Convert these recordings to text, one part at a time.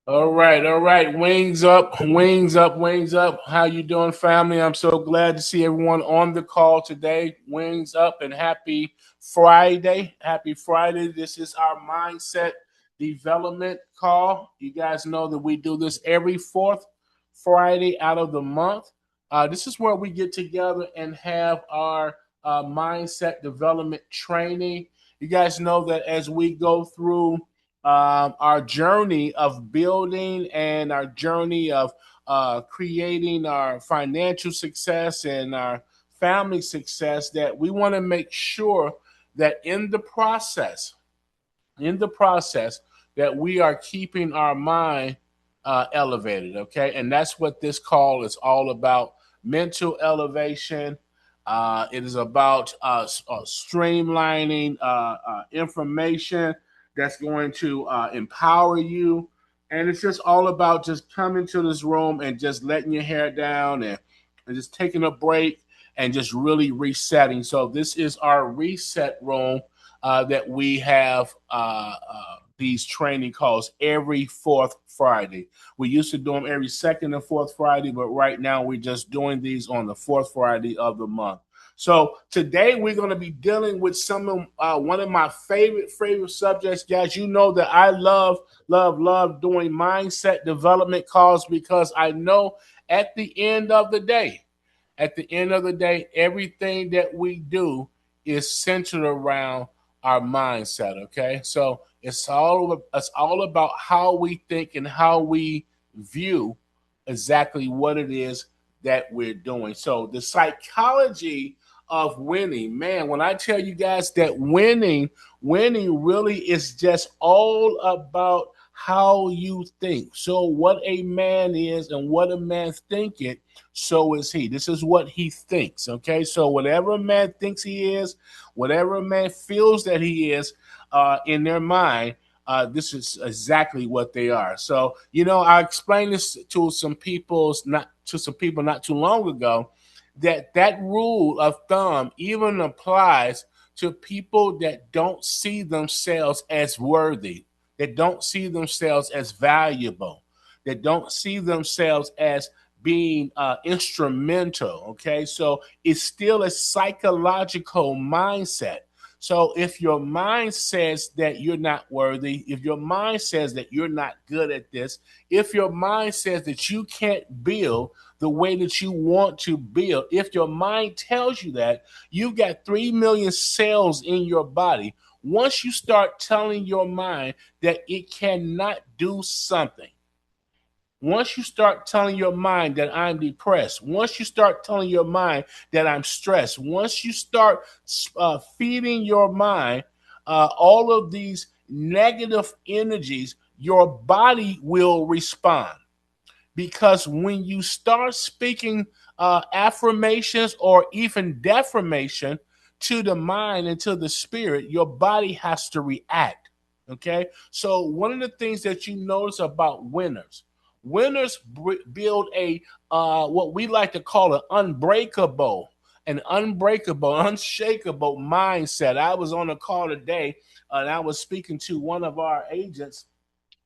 All right, all right. Wings up, wings up, wings up. How you doing, family? I'm so glad to see everyone on the call today. Wings up and happy Friday. Happy Friday. This is our mindset development call. You guys know that we do this every fourth Friday out of the month. This is where we get together and have our mindset development training. You guys know that as we go through our journey of building and our journey of creating our financial success and our family success, that we want to make sure that in the process that we are keeping our mind elevated. Okay, and that's what this call is all about: mental elevation. It is about streamlining information that's going to empower you. And it's just all about just coming to this room and just letting your hair down and just taking a break and just really resetting. So, this is our reset room that we have these training calls every fourth Friday. We used to do them every second and fourth Friday, but right now we're just doing these on the fourth Friday of the month. So today we're going to be dealing with some of one of my favorite subjects, guys. You know that I love doing mindset development calls because I know at the end of the day, everything that we do is centered around our mindset. Okay, so it's all about how we think and how we view exactly what it is that we're doing. So the psychology of winning, man, when I tell you guys that winning really is just all about how you think. So what a man is and what a man thinketh, so is he. This is what he thinks. Okay, so whatever a man thinks he is, whatever a man feels that he is in their mind, this is exactly what they are. So, I explained this to some people not too long ago, that rule of thumb even applies to people that don't see themselves as worthy, that don't see themselves as valuable, that don't see themselves as being instrumental. Okay, so it's still a psychological mindset. So if your mind says that you're not worthy, if your mind says that you're not good at this, if your mind says that you can't build the way that you want to build, if your mind tells you that, you've got 3 million cells in your body. Once you start telling your mind that it cannot do something, once you start telling your mind that I'm depressed, once you start telling your mind that I'm stressed, once you start feeding your mind all of these negative energies, your body will respond. Because when you start speaking affirmations or even defamation to the mind and to the spirit, your body has to react. Okay, so one of the things that you notice about winners build a what we like to call an unbreakable, unshakable mindset. I was on a call today and I was speaking to one of our agents,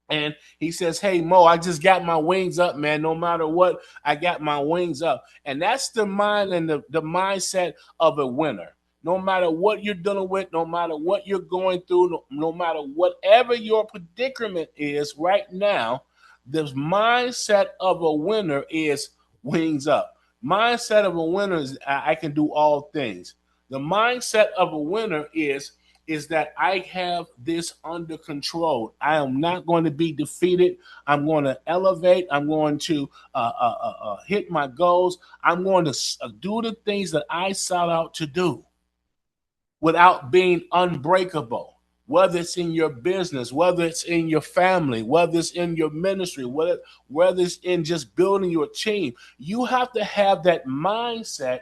and he says, "Hey Mo, I just got my wings up, man. No matter what, I got my wings up." And that's the mind and the mindset of a winner. No matter what you're dealing with, no matter what you're going through, no matter whatever your predicament is right now, the mindset of a winner is wings up. Mindset of a winner is I can do all things. The mindset of a winner is that I have this under control. I am not going to be defeated. I'm going to elevate. I'm going to hit my goals. I'm going to do the things that I sought out to do without being unbreakable. Whether it's in your business, whether it's in your family, whether it's in your ministry, whether it's in just building your team, you have to have that mindset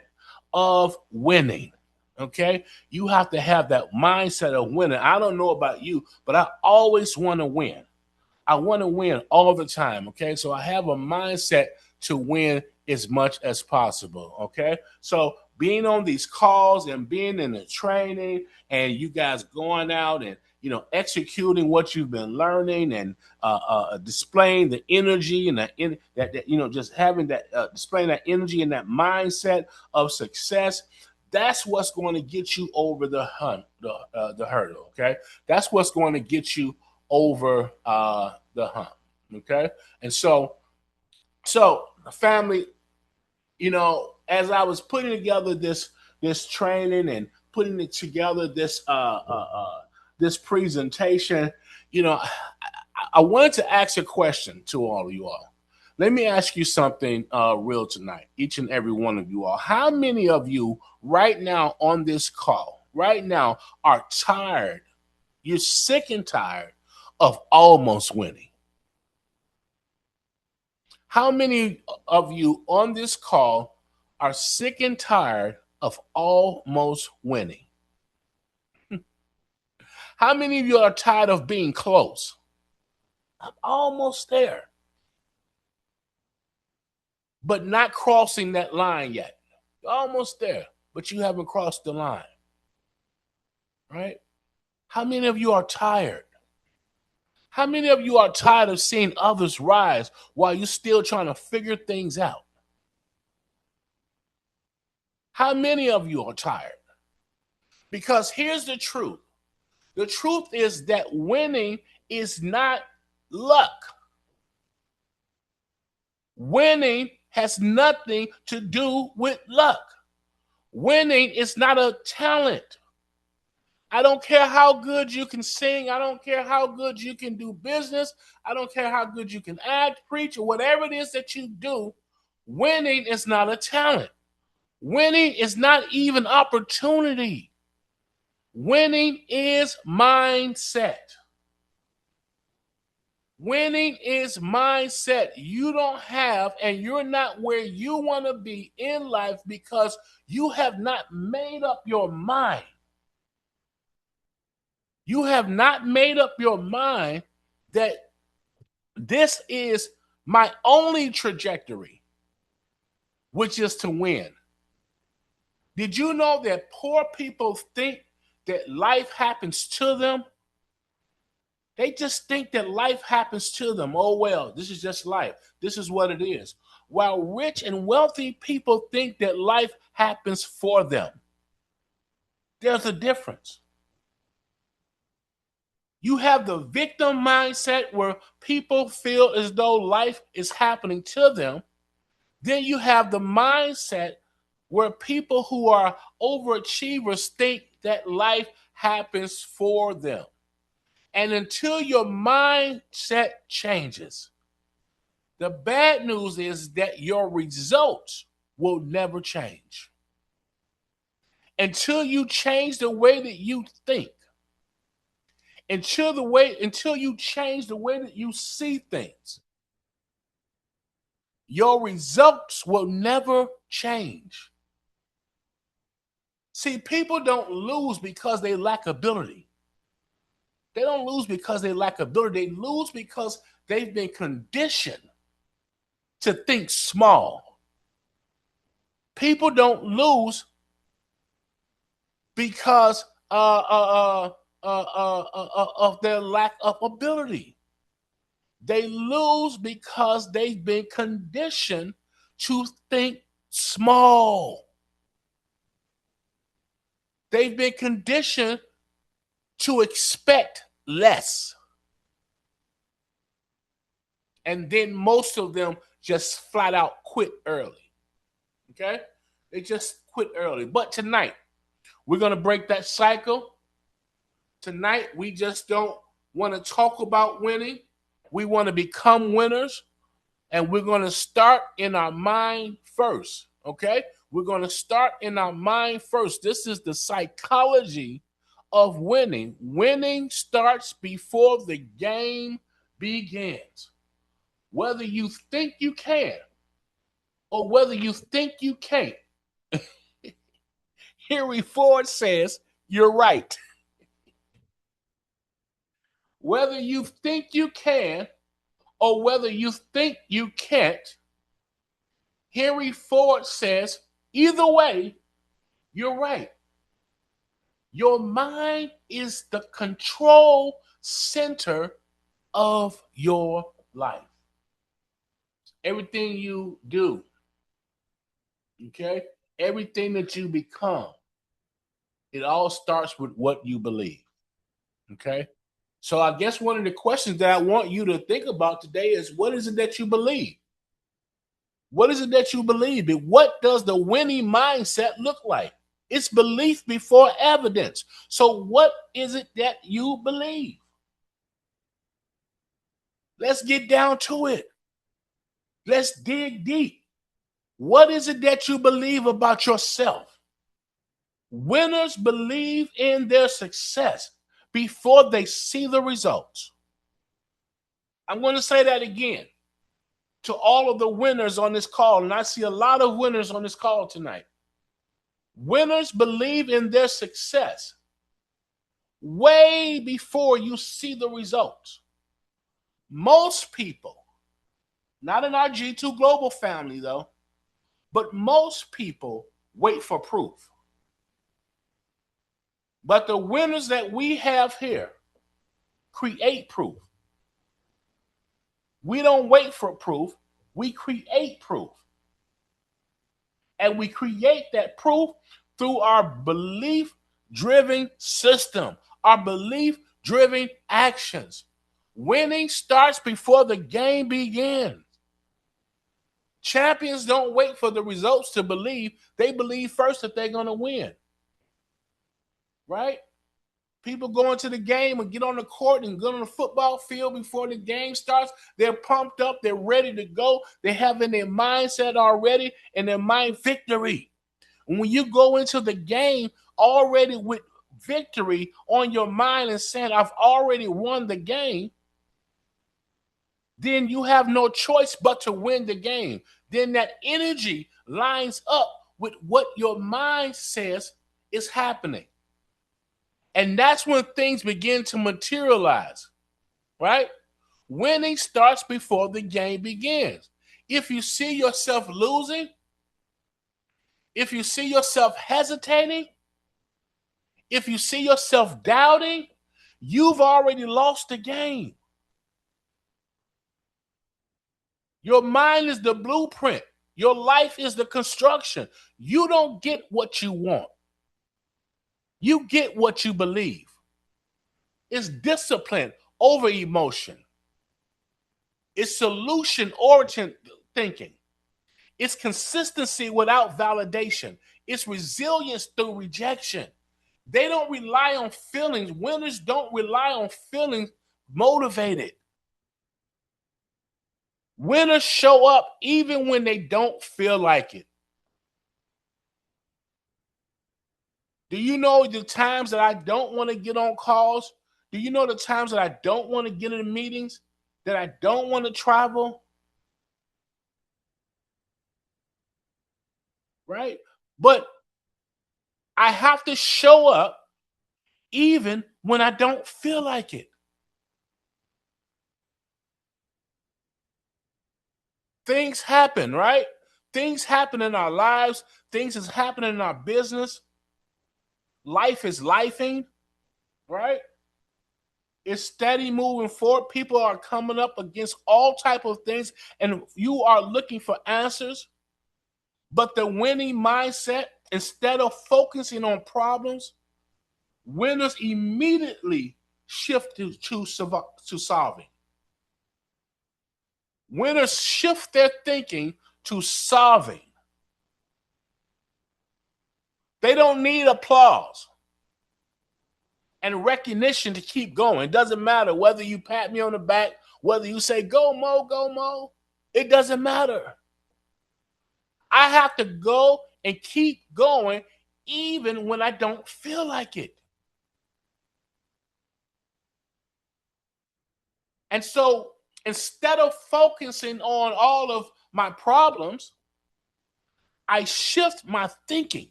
of winning. Okay, you have to have that mindset of winning. I don't know about you, but I always want to win. I want to win all the time. Okay, so I have a mindset to win as much as possible. Okay, so being on these calls and being in the training, and you guys going out and executing what you've been learning, and displaying the energy and that just having that displaying that energy and that mindset of success. That's what's going to get you over the hurdle. Okay, that's what's going to get you over the hump. Okay, and so family, as I was putting together this training and putting it together, this presentation, I wanted to ask a question to all of you all. Let me ask you something real tonight, each and every one of you all. How many of you right now on this call, right now, are tired? You're sick and tired of almost winning. How many of you on this call are sick and tired of almost winning? How many of you are tired of being close? I'm almost there, but not crossing that line yet. You're almost there, but you haven't crossed the line, right? How many of you are tired? How many of you are tired of seeing others rise while you're still trying to figure things out? How many of you are tired? Because here's the truth. The truth is that winning is not luck. Winning has nothing to do with luck. Winning is not a talent. I don't care how good you can sing. I don't care how good you can do business. I don't care how good you can act, preach, or whatever it is that you do. Winning is not a talent. Winning is not even opportunity. Winning is mindset. Winning is mindset. You don't have, and you're not where you want to be in life because you have not made up your mind. You have not made up your mind that this is my only trajectory, which is to win. Did you know that poor people think that life happens to them? They just think that life happens to them. Oh, well, this is just life. This is what it is. While rich and wealthy people think that life happens for them. There's a difference. You have the victim mindset where people feel as though life is happening to them. Then you have the mindset where people who are overachievers think that life happens for them. And until your mindset changes, the bad news is that your results will never change. Until you change the way that you think, until you change the way that you see things, your results will never change. See, people don't lose because they lack ability. They don't lose because they lack ability. They lose because they've been conditioned to think small. People don't lose because of their lack of ability. They lose because they've been conditioned to think small. They've been conditioned to expect less. And then most of them just flat out quit early. Okay? They just quit early. But tonight, we're going to break that cycle. Tonight, we just don't want to talk about winning. We want to become winners. And we're going to start in our mind first. Okay? We're going to start in our mind first. This is the psychology of winning. Winning starts before the game begins. Whether you think you can or whether you think you can't, Henry Ford says you're right. Whether you think you can or whether you think you can't, Henry Ford says either way, You're right. Your mind is the control center of your life. Everything you do, okay? Everything that you become, it all starts with what you believe, okay? So I guess one of the questions that I want you to think about today is, what is it that you believe? What is it that you believe? And what does the winning mindset look like? It's belief before evidence. So what is it that you believe? Let's get down to it. Let's dig deep. What is it that you believe about yourself? Winners believe in their success before they see the results. I'm going to say that again to all of the winners on this call, and I see a lot of winners on this call tonight. Winners believe in their success way before you see the results. Most people, not in our G2 Global family though, but most people wait for proof. But the winners that we have here create proof. We don't wait for proof, we create proof. And we create that proof through our belief-driven system, our belief-driven actions. Winning starts before the game begins. Champions don't wait for the results to believe. They believe first that they're going to win. Right? People go into the game and get on the court and get on the football field before the game starts. They're pumped up. They're ready to go. They have in their mindset already and their mind victory. And when you go into the game already with victory on your mind and saying, I've already won the game, then you have no choice but to win the game. Then that energy lines up with what your mind says is happening. And that's when things begin to materialize, right? Winning starts before the game begins. If you see yourself losing, if you see yourself hesitating, if you see yourself doubting, you've already lost the game. Your mind is the blueprint. Your life is the construction. You don't get what you want. You get what you believe. It's discipline over emotion. It's solution-oriented thinking. It's consistency without validation. It's resilience through rejection. They don't rely on feelings. Winners don't rely on feeling motivated. Winners show up even when they don't feel like it. Do you know the times that I don't want to get on calls? Do you know the times that I don't want to get in meetings? That I don't want to travel? Right? But I have to show up even when I don't feel like it. Things happen, right? Things happen in our lives. Things is happening in our business. Life is lifing, right? It's steady moving forward. People are coming up against all type of things, and you are looking for answers. But the winning mindset, instead of focusing on problems, winners immediately shift to solving. Winners shift their thinking to solving. They don't need applause and recognition to keep going. It doesn't matter whether you pat me on the back, whether you say, go Mo, go Mo. It doesn't matter. I have to go and keep going even when I don't feel like it. And so instead of focusing on all of my problems, I shift my thinking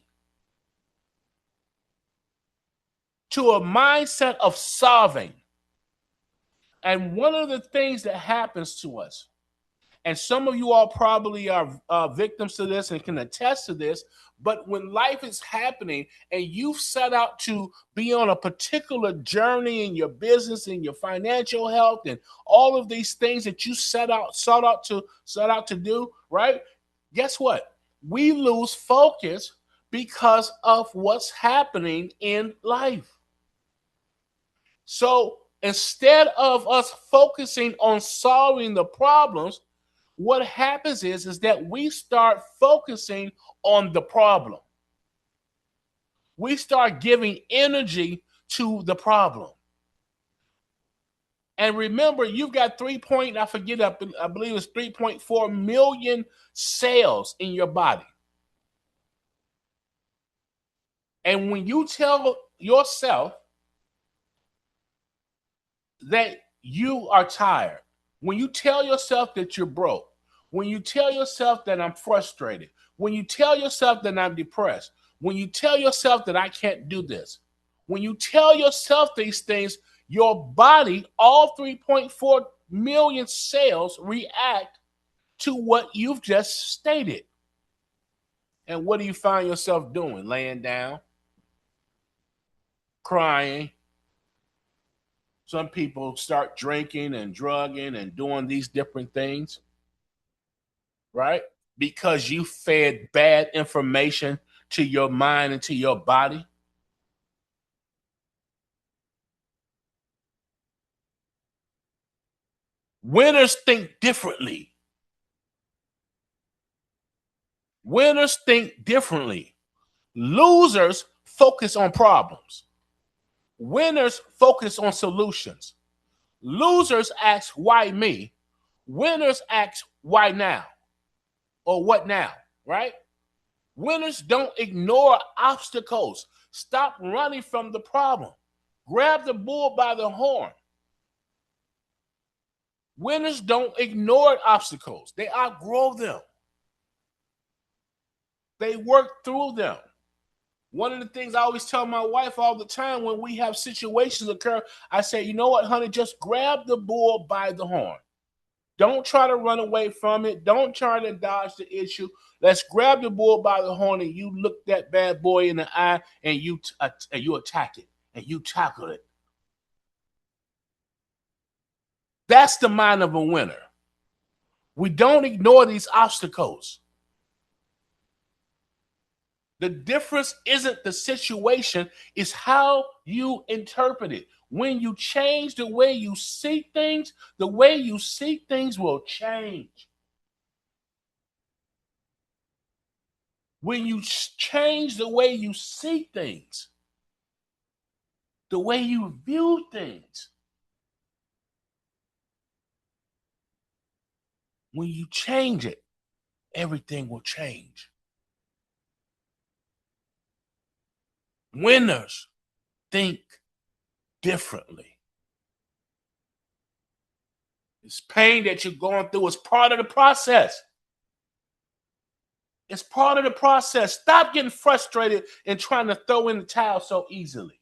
to a mindset of solving. And one of the things that happens to us And some of you all probably are victims to this and can attest to this. But when life is happening and you've set out to be on a particular journey in your business and your financial health and all of these things that you set out to do, right? Guess what? We lose focus because of what's happening in life. So instead of us focusing on solving the problems, what happens is that we start focusing on the problem. We start giving energy to the problem. And remember, you've got I believe it's 3.4 million cells in your body. And when you tell yourself that you are tired, when you tell yourself that you're broke, when you tell yourself that I'm frustrated, when you tell yourself that I'm depressed, when you tell yourself that I can't do this, when you tell yourself these things, your body, all 3.4 million cells react to what you've just stated. And what do you find yourself doing? Laying down, crying. Some people start drinking and drugging and doing these different things, right? Because you fed bad information to your mind and to your body. Winners think differently. Winners think differently. Losers focus on problems. Winners focus on solutions. Losers ask, why me? Winners ask, why now? Or what now, right? Winners don't ignore obstacles. Stop running from the problem. Grab the bull by the horn. Winners don't ignore obstacles. They outgrow them. They work through them. One of the things I always tell my wife all the time when we have situations occur, I say, you know what, honey, just grab the bull by the horn. Don't try to run away from it. Don't try to dodge the issue. Let's grab the bull by the horn and you look that bad boy in the eye and you attack it and you tackle it. That's the mind of a winner. We don't ignore these obstacles. The difference isn't the situation, it's how you interpret it. When you change the way you see things, the way you see things will change. When you change the way you see things, the way you view things, when you change it, everything will change. Winners think differently. This pain that you're going through is part of the process. It's part of the process. Stop getting frustrated and trying to throw in the towel so easily.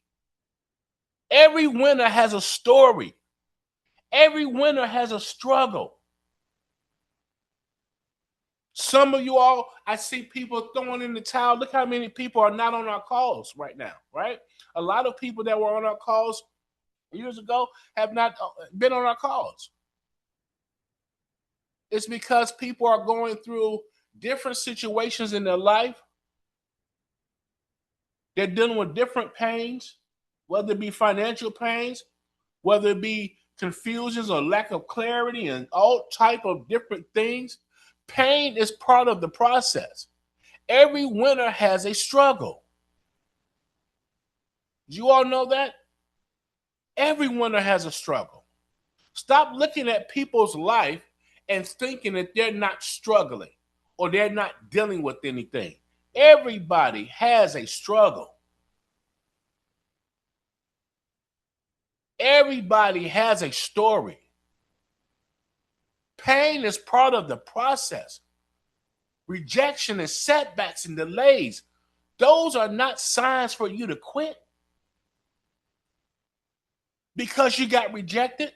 Every winner has a story. Every winner has a struggle. Some of you all, I see people throwing in the towel. Look how many people are not on our calls right now, right? A lot of people that were on our calls years ago have not been on our calls. It's because people are going through different situations in their life. They're dealing with different pains, whether it be financial pains, whether it be confusions or lack of clarity and all type of different things. Pain is part of the process. Every winner has a struggle. Do you all know that? Every winner has a struggle. Stop looking at people's life and thinking that they're not struggling or they're not dealing with anything. Everybody has a struggle. Everybody has a story. Pain is part of the process. Rejection and setbacks and delays, those are not signs for you to quit because you got rejected.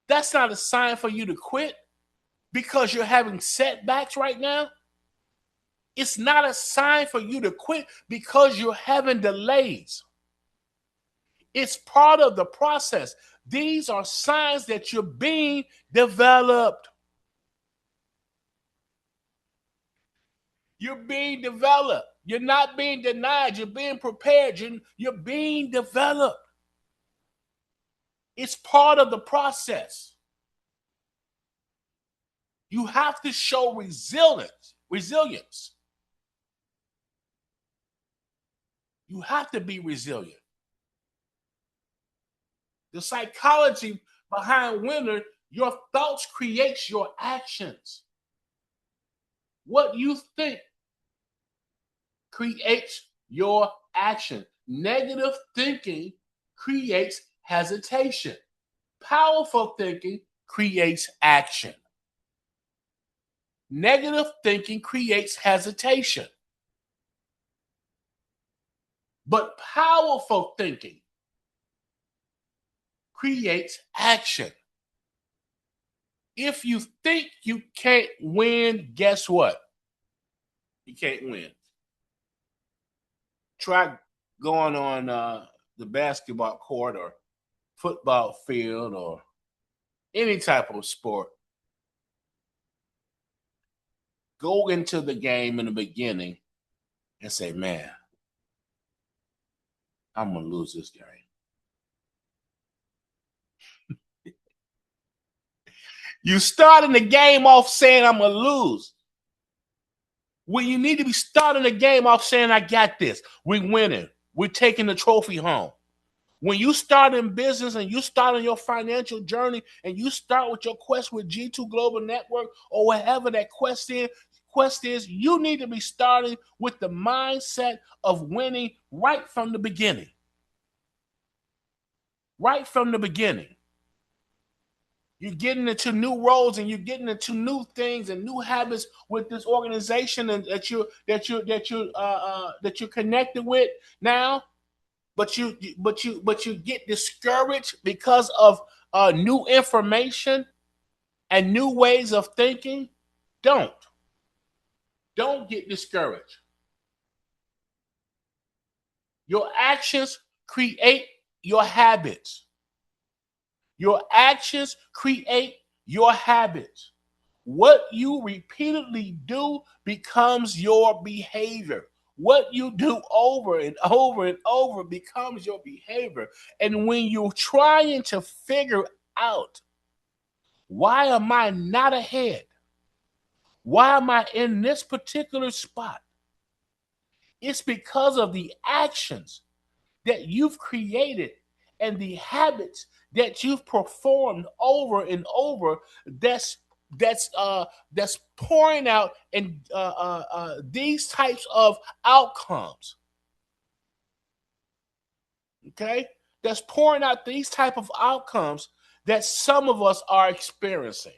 That's not a sign for you to quit. because you're having setbacks right now, it's not a sign for you to quit because you're having delays. It's part of the process. These are signs that you're being developed. You're being developed. You're not being denied. You're being prepared. You're being developed. It's part of the process. You have to show resilience. You have to be resilient. The psychology behind winner, your thoughts creates your actions. What you think creates your action. Negative thinking creates hesitation. Powerful thinking creates action. Negative thinking creates hesitation. But powerful thinking creates action. If you think you can't win, guess what? You can't win. Try going on the basketball court or football field or any type of sport. Go into the game in the beginning and say, man, I'm going to lose this game. You starting the game off saying I'm going to lose. Well, you need to be starting the game off saying, I got this. We're winning. We're taking the trophy home. When you start in business and you start on your financial journey and you start with your quest with G2 Global Network or whatever that quest is, you need to be starting with the mindset of winning right from the beginning. Right from the beginning. You're getting into new roles and you're getting into new things and new habits with this organization and that you're connected with now. But you get discouraged because of new information and new ways of thinking. Don't get discouraged. Your actions create your habits. Your actions create your habits. What you repeatedly do becomes your behavior. What you do over and over and over becomes your behavior. And when you're trying to figure out, why am I not ahead? Why am I in this particular spot? It's because of the actions that you've created and the habits that you've performed over and over that's pouring out and these types of outcomes. Okay, that's pouring out these type of outcomes that some of us are experiencing.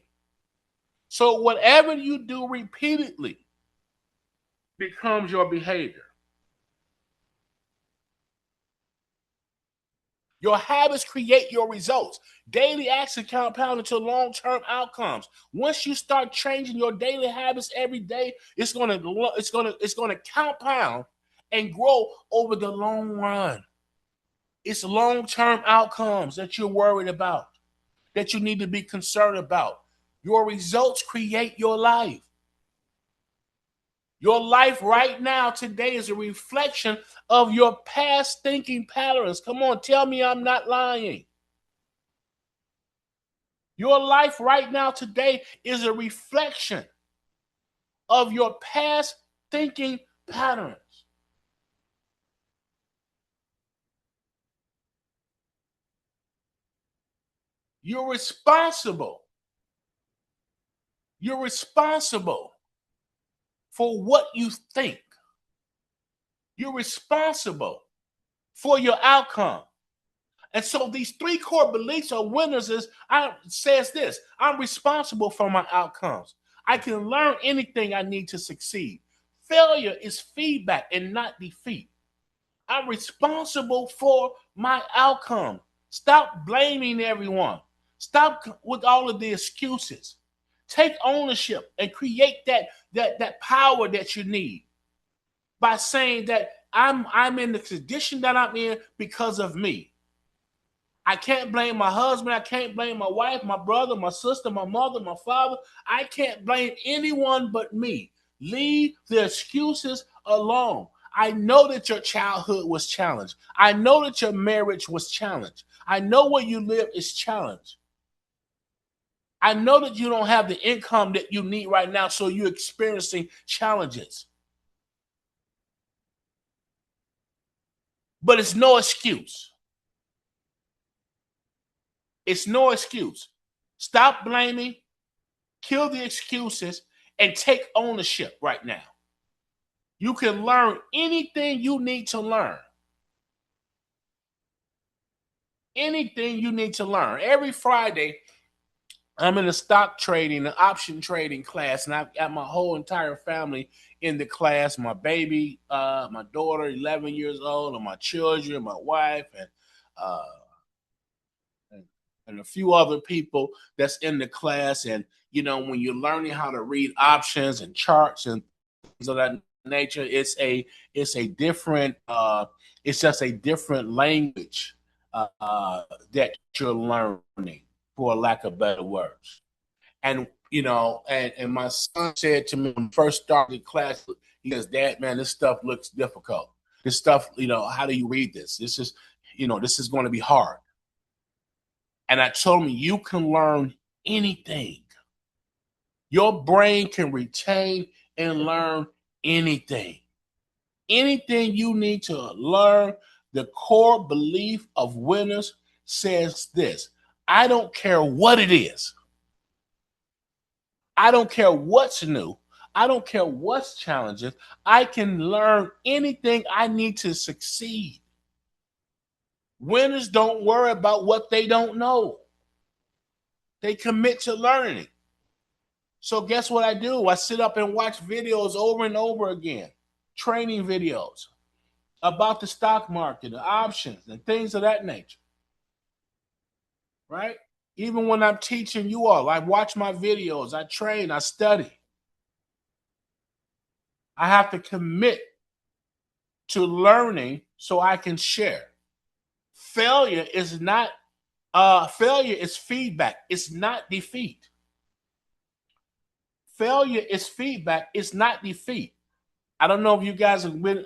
So whatever you do repeatedly becomes your behavior. Your habits create your results. Daily action compound into long-term outcomes. Once you start changing your daily habits every day, it's gonna compound and grow over the long run. It's long-term outcomes that you're worried about, that you need to be concerned about. Your results create your life. Your life right now today is a reflection of your past thinking patterns. Come on, tell me I'm not lying. Your life right now today is a reflection of your past thinking patterns. You're responsible. You're responsible for what you think. You're responsible for your outcome. And so these three core beliefs of winners says this: I'm responsible for my outcomes. I can learn anything I need to succeed. Failure is feedback and not defeat. I'm responsible for my outcome. Stop blaming everyone. Stop with all of the excuses. Take ownership and create that power that you need by saying that I'm in the condition that I'm in because of me. I can't blame my husband. I can't blame my wife, my brother, my sister, my mother, my father. I can't blame anyone but me. Leave the excuses alone. I know that your childhood was challenged. I know that your marriage was challenged. I know where you live is challenged. I know that you don't have the income that you need right now, so you're experiencing challenges. But it's no excuse. It's no excuse. Stop blaming, kill the excuses, and take ownership right now. You can learn anything you need to learn. Anything you need to learn. Every Friday, I'm in a stock trading, an option trading class, and I've got my whole entire family in the class. My baby, my daughter, 11 years old, and my children, my wife, uh, and a few other people that's in the class. And when you're learning how to read options and charts and things of that nature, it's a different it's just a different language that you're learning, for lack of better words. And and my son said to me when I first started class, he says, "Dad, man, this stuff looks difficult. This stuff, how do you read this? This is going to be hard." And I told him, you can learn anything. Your brain can retain and learn anything. Anything you need to learn. The core belief of winners says this: I don't care what it is. I don't care what's new. I don't care what's challenging. I can learn anything I need to succeed. Winners don't worry about what they don't know. They commit to learning. So guess what I do? I sit up and watch videos over and over again, training videos about the stock market, the options, and things of that nature. Right? Even when I'm teaching you all, I watch my videos, I train, I study. I have to commit to learning so I can share. Failure is not failure is feedback. It's not defeat. Failure is feedback. It's not defeat. I don't know if you guys have been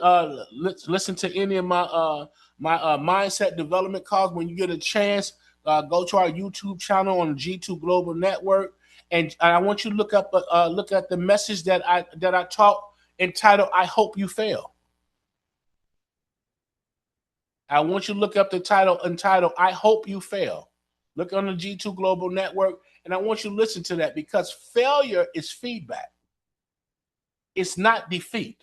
listen to any of my mindset development calls. When you get a chance, go to our YouTube channel on the G2 Global Network, and I want you to look at the message that I taught, entitled "I Hope You Fail." I want you to look up the title entitled "I Hope You Fail." Look on the G2 Global Network, and I want you to listen to that, because failure is feedback. It's not defeat.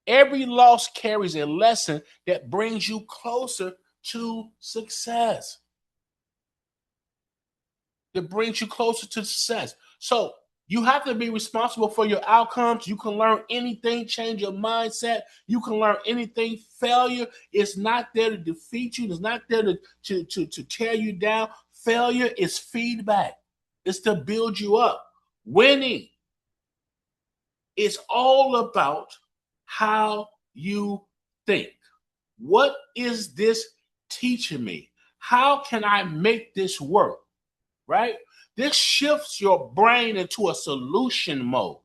Every loss carries a lesson that brings you closer to success. That brings you closer to success. So you have to be responsible for your outcomes. You can learn anything, change your mindset. You can learn anything. Failure is not there to defeat you. It's not there to tear you down. Failure is feedback. It's to build you up. Winning is all about how you think. What is this teaching me? How can I make this work? Right? This shifts your brain into a solution mode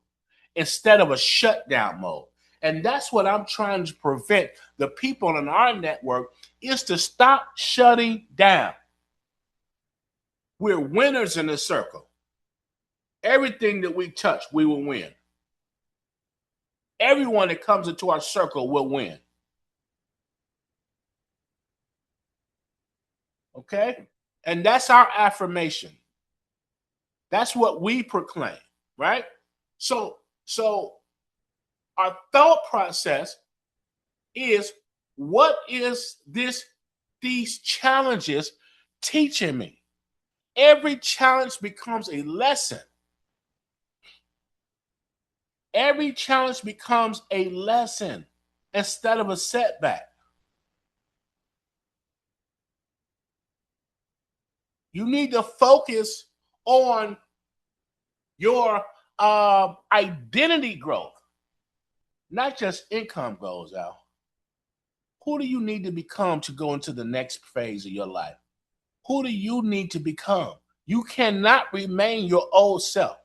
instead of a shutdown mode. And that's what I'm trying to prevent the people in our network, is to stop shutting down. We're winners in this circle. Everything that we touch, we will win. Everyone that comes into our circle will win. Okay? And that's our affirmation. That's what we proclaim, right? So our thought process is, what is these challenges teaching me? Every challenge becomes a lesson. Every challenge becomes a lesson instead of a setback. You need to focus on your identity growth, not just income goals, Al. Who do you need to become to go into the next phase of your life? Who do you need to become? You cannot remain your old self.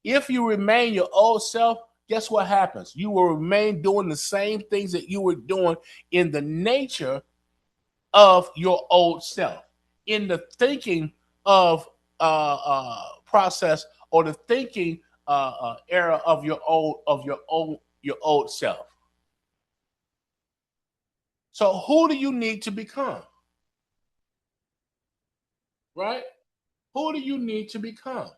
If you remain your old self, guess what happens? You will remain doing the same things that you were doing in the nature of your old self, in the thinking of process or the thinking era of your old self. So who do you need to become? Right? Who do you need to become?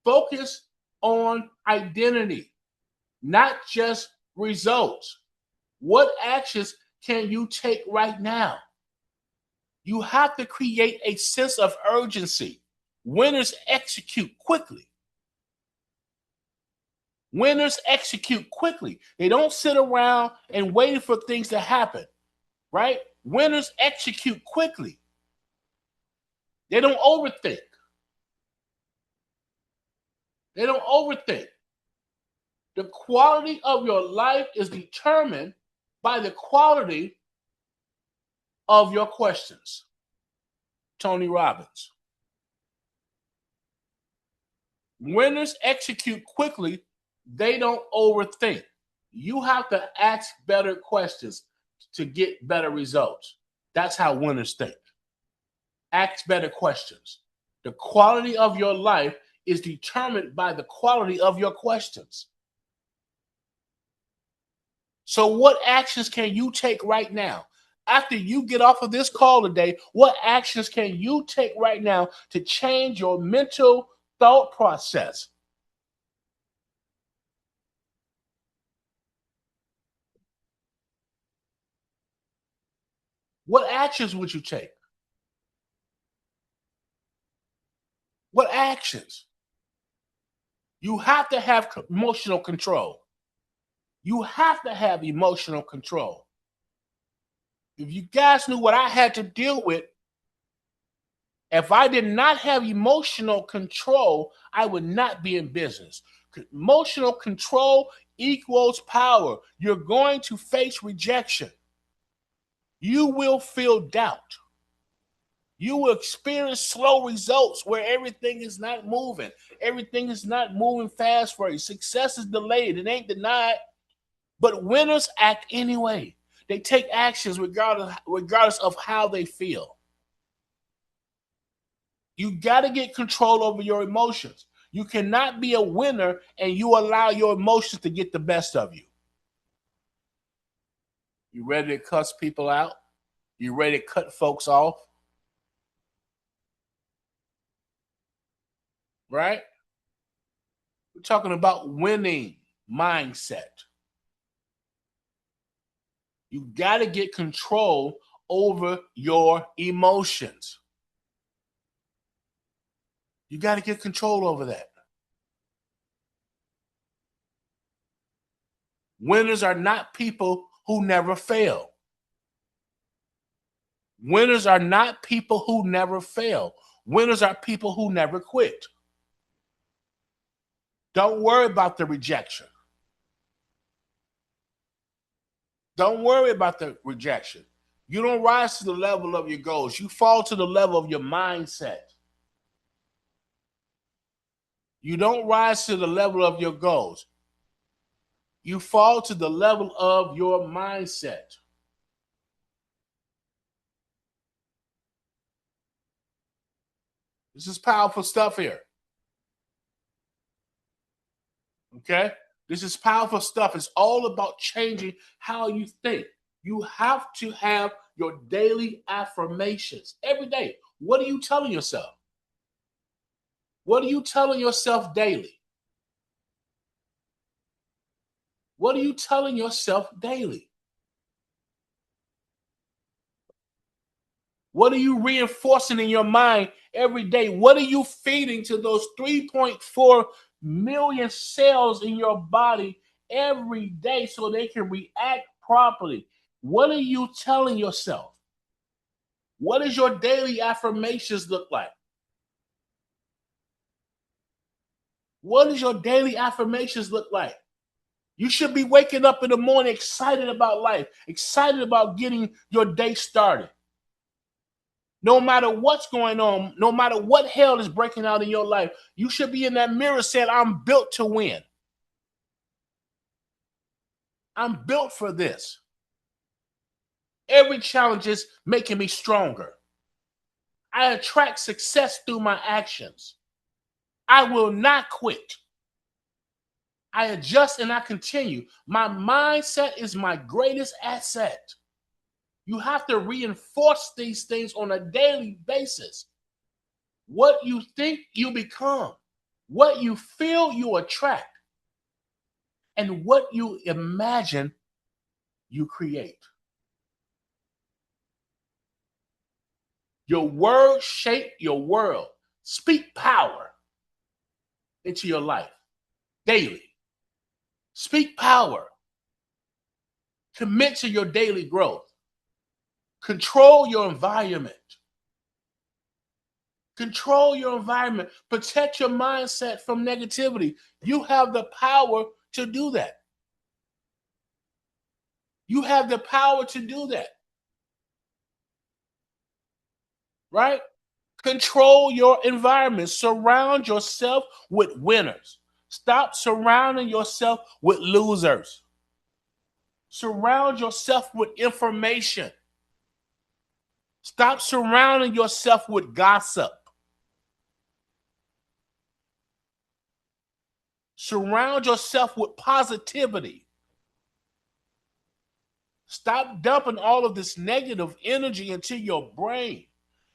Focus on identity, not just results. What actions can you take right now? You have to create a sense of urgency. Winners execute quickly. Winners execute quickly. They don't sit around and wait for things to happen, right? Winners execute quickly. They don't overthink. They don't overthink. The quality of your life is determined by the quality of your questions. Tony Robbins. Winners execute quickly. They don't overthink. You have to ask better questions to get better results. That's how winners think. Ask better questions. The quality of your life is determined by the quality of your questions. So, what actions can you take right now? After you get off of this call today, what actions can you take right now to change your mental thought process? What actions would you take? What actions? You have to have emotional control. You have to have emotional control. If you guys knew what I had to deal with, if I did not have emotional control, I would not be in business. Emotional control equals power. You're going to face rejection. You will feel doubt. You will experience slow results where everything is not moving. Everything is not moving fast for you. Success is delayed. It ain't denied. But winners act anyway. They take actions regardless of how they feel. You got to get control over your emotions. You cannot be a winner and you allow your emotions to get the best of you. You ready to cuss people out? You ready to cut folks off? Right? We're talking about winning mindset. You got to get control over your emotions. You got to get control over that. Winners are not people who never fail. Winners are not people who never fail. Winners are people who never quit. Don't worry about the rejection. Don't worry about the rejection. You don't rise to the level of your goals. You fall to the level of your mindset. You don't rise to the level of your goals. You fall to the level of your mindset. This is powerful stuff here. Okay? This is powerful stuff. It's all about changing how you think. You have to have your daily affirmations every day. What are you telling yourself? What are you telling yourself daily? What are you telling yourself daily? What are you reinforcing in your mind every day? What are you feeding to those 3.4 million cells in your body every day so they can react properly? What are you telling yourself? What does your daily affirmations look like? What does your daily affirmations look like? You should be waking up in the morning excited about life, excited about getting your day started. No matter what's going on, no matter what hell is breaking out in your life, you should be in that mirror saying, I'm built to win. I'm built for this. Every challenge is making me stronger. I attract success through my actions. I will not quit. I adjust and I continue. My mindset is my greatest asset. You have to reinforce these things on a daily basis. What you think, you become. What you feel, you attract. And what you imagine, you create. Your words shape your world. Speak power into your life daily. Speak power. Commit to your daily growth. Control your environment. Control your environment. Protect your mindset from negativity. You have the power to do that. You have the power to do that. Right? Control your environment. Surround yourself with winners. Stop surrounding yourself with losers. Surround yourself with information. Stop surrounding yourself with gossip. Surround yourself with positivity. Stop dumping all of this negative energy into your brain.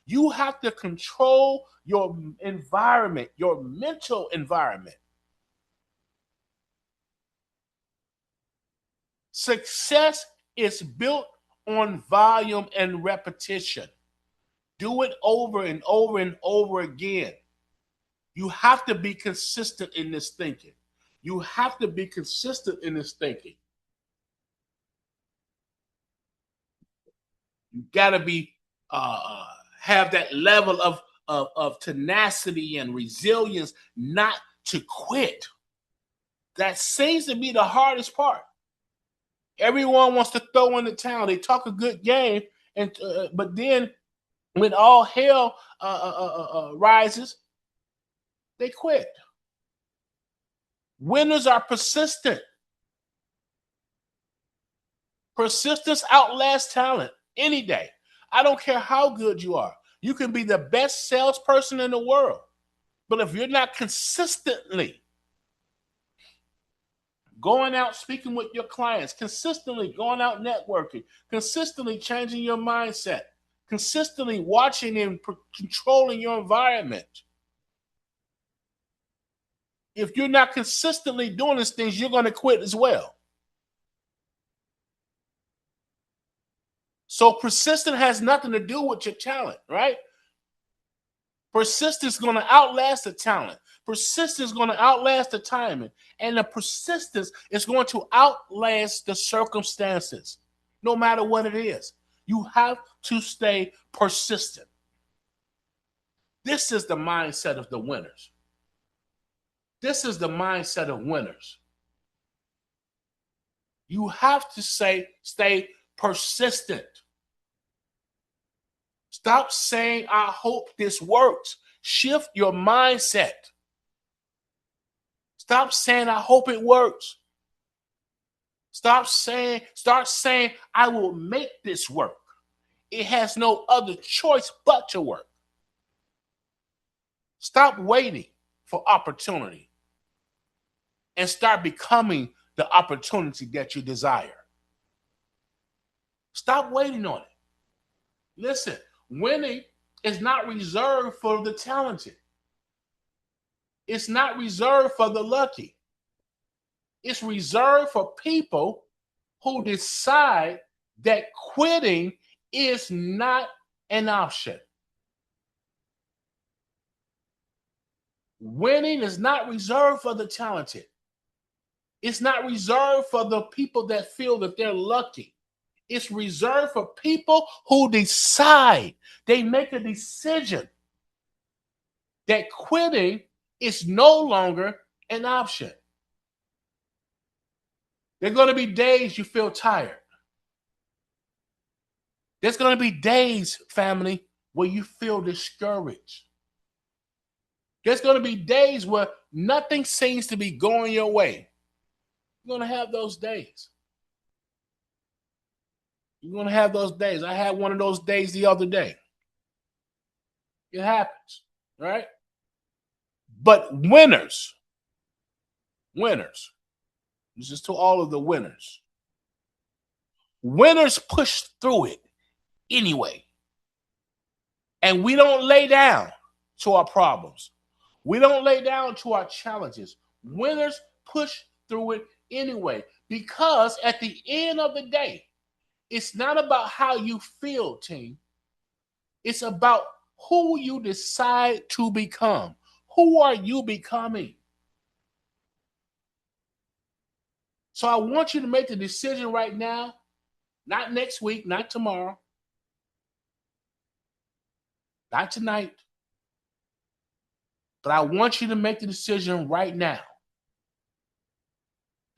You have to control your environment, your mental environment. Success is built on volume and repetition. Do it over and over and over again. You have to be consistent in this thinking. You have to be consistent in this thinking. You got to be have that level of tenacity and resilience not to quit. That seems to be the hardest part. Everyone wants to throw in the towel. They talk a good game, and but then when all hell rises, they quit. Winners are persistent. Persistence outlasts talent any day. I don't care how good you are. You can be the best salesperson in the world. But if you're not consistently going out speaking with your clients, consistently going out networking, consistently changing your mindset, consistently watching and controlling your environment, if you're not consistently doing these things, you're going to quit as well. So persistence has nothing to do with your talent, right? Persistence is going to outlast the talent. Persistence is going to outlast the timing. And the persistence is going to outlast the circumstances, no matter what it is. You have to stay persistent. This is the mindset of the winners. This is the mindset of winners. You have to stay persistent. Stop saying, I hope this works. Shift your mindset. Stop saying, I hope it works. Start saying, I will make this work. It has no other choice but to work. Stop waiting for opportunity and start becoming the opportunity that you desire. Stop waiting on it. Listen, winning is not reserved for the talented. It's not reserved for the lucky. It's reserved for people who decide that quitting is not an option. Winning is not reserved for the talented. It's not reserved for the people that feel that they're lucky. It's reserved for people who decide, they make a decision that quitting is no longer an option. There are going to be days you feel tired. There's going to be days, family, where you feel discouraged. There's going to be days where nothing seems to be going your way. You're going to have those days. You're going to have those days. I had one of those days the other day. It happens, right? But winners, this is to all of the winners. Winners push through it anyway. And we don't lay down to our problems. We don't lay down to our challenges. Winners push through it anyway. Because at the end of the day, it's not about how you feel, team. It's about who you decide to become. Who are you becoming? So I want you to make the decision right now, not next week, not tomorrow, not tonight, but I want you to make the decision right now.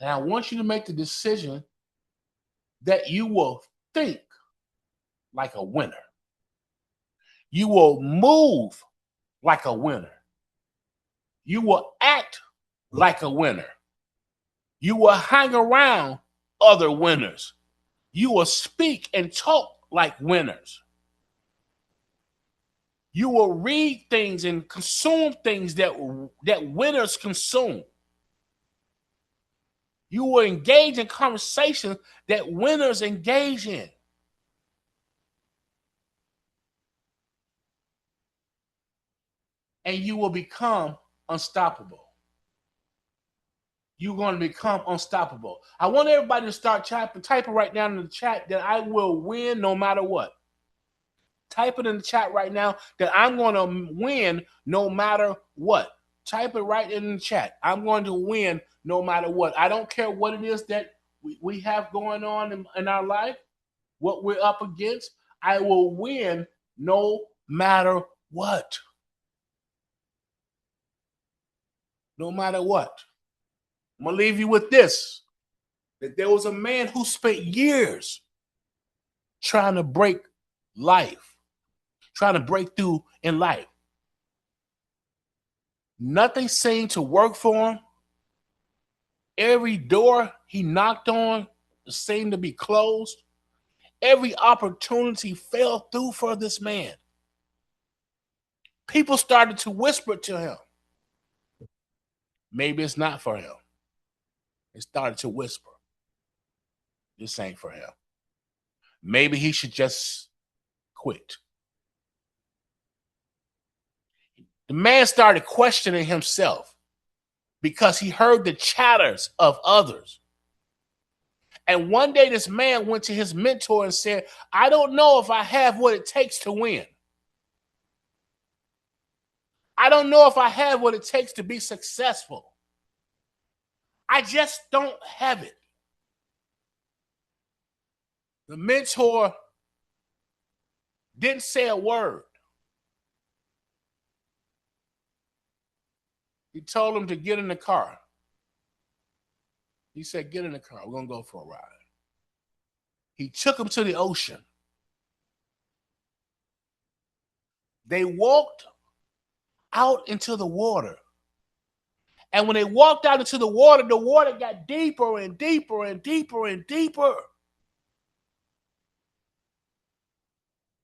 And I want you to make the decision that you will think like a winner. You will move like a winner. You will act like a winner. You will hang around other winners. You will speak and talk like winners. You will read things and consume things that winners consume. You will engage in conversations that winners engage in. And you will become unstoppable. You're going to become unstoppable. I want everybody to start typing right now in the chat that I will win no matter what. Type it in the chat right now that I'm going to win no matter what. Type it right in the chat. I'm going to win no matter what. I don't care what it is that we have going on in our life, what we're up against. I will win no matter what. No matter what. I'm going to leave you with this, that there was a man who spent years trying to break life, trying to break through in life. Nothing seemed to work for him. Every door he knocked on seemed to be closed. Every opportunity fell through for this man. People started to whisper to him, maybe it's not for him. They started to whisper, this ain't for him. Maybe he should just quit. The man started questioning himself because he heard the chatters of others. And one day this man went to his mentor and said, I don't know if I have what it takes to win. I don't know if I have what it takes to be successful. I just don't have it. The mentor didn't say a word. He told him to get in the car. He said, get in the car. We're going to go for a ride. He took him to the ocean. They walked out into the water. And when they walked out into the water got deeper and deeper and deeper and deeper.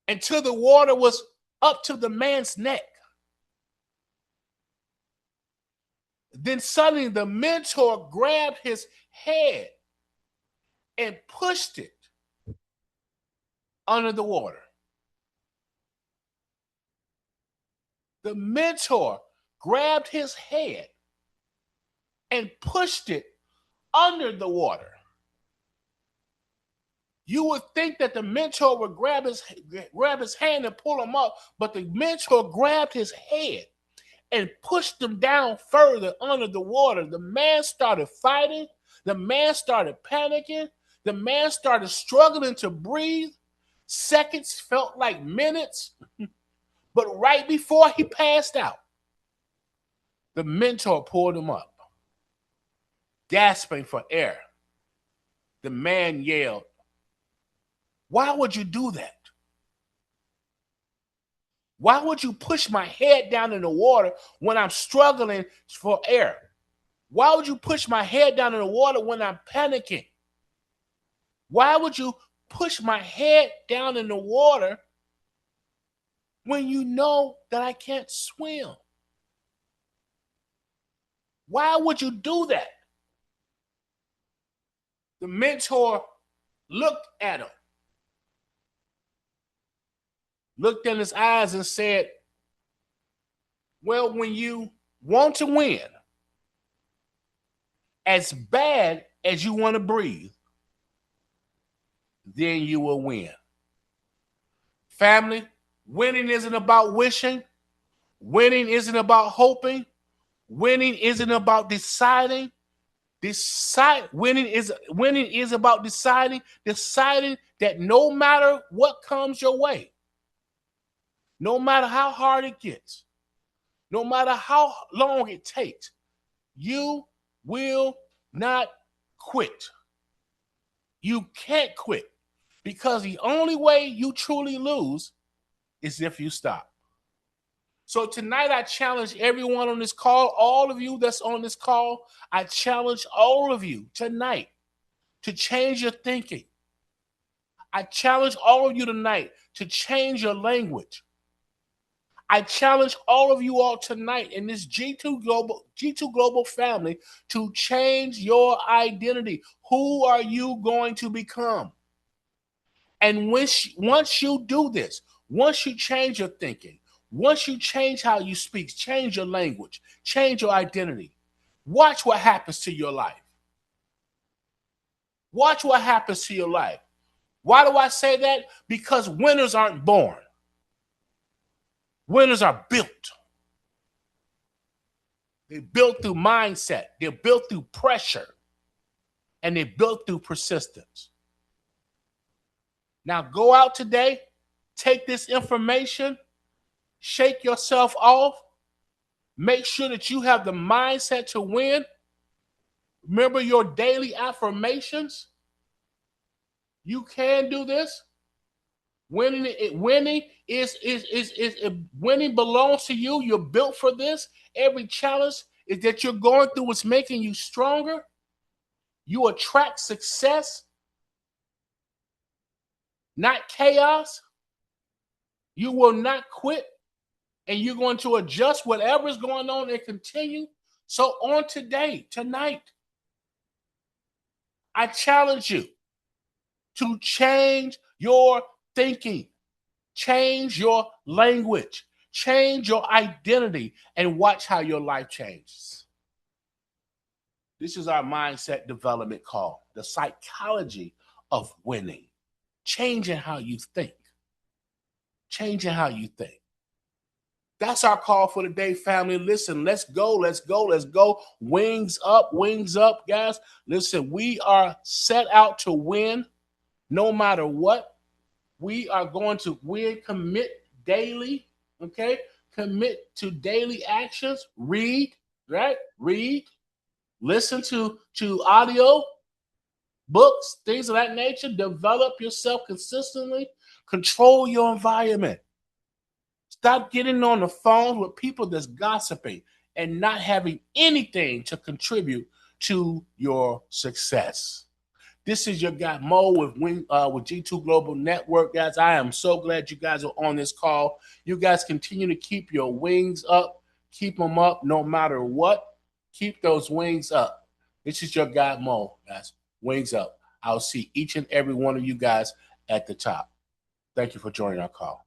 Until the water was up to the man's neck. Then suddenly the mentor grabbed his head and pushed it under the water. The mentor grabbed his head and pushed it under the water. You would think that the mentor would grab his hand and pull him up, but the mentor grabbed his head and pushed him down further under the water. The man started fighting. The man started panicking. The man started struggling to breathe. Seconds felt like minutes. But right before he passed out, the mentor pulled him up. gasping for air. The man yelled, "Why would you do that? Why would you push my head down in the water when I'm struggling for air? Why would you push my head down in the water when I'm panicking? Why would you push my head down in the water when you know that I can't swim? Why would you do that?" The mentor looked at him, looked in his eyes and said, "Well, when you want to win as bad as you want to breathe, then you will win." Family, winning isn't about wishing. Winning isn't about hoping. Winning isn't about deciding. Winning is about deciding that no matter what comes your way, no matter how hard it gets, no matter how long it takes, you will not quit. You can't quit, because the only way you truly lose is if you stop. So tonight I challenge everyone on this call, all of you that's on this call, I challenge all of you tonight to change your thinking. I challenge all of you tonight to change your language. I challenge all of you all tonight in this G2 Global family to change your identity. Who are you going to become? And once you do this, once you change your thinking, once you change how you speak, change your language, change your identity, watch what happens to your life. Watch what happens to your life. Why do I say that? Because winners aren't born. Winners are built. They're built through mindset. They're built through pressure. And they're built through persistence. Now go out today, take this information, shake yourself off, make sure that you have the mindset to win. Remember your daily affirmations. You can do this. Winning winning belongs to you. You're built for this. Every challenge is that you're going through is making you stronger. You attract success, not chaos. You will not quit, and you're going to adjust whatever is going on and continue. So on tonight, I challenge you to change your thinking, change your language, change your identity, and watch how your life changes. This is our mindset development call, the psychology of winning, changing how you think, changing how you think. That's our call for today, family. Listen, let's go, let's go, let's go. Wings up, guys. Listen, we are set out to win no matter what. We are going to win, commit daily, okay? Commit to daily actions. Read, right? Read. Listen to audio, books, things of that nature. Develop yourself consistently. Control your environment. Stop getting on the phone with people that's gossiping and not having anything to contribute to your success. This is your guy Mo with G2 Global Network, guys. I am so glad you guys are on this call. You guys continue to keep your wings up. Keep them up no matter what. Keep those wings up. This is your guy Mo, guys. Wings up. I'll see each and every one of you guys at the top. Thank you for joining our call.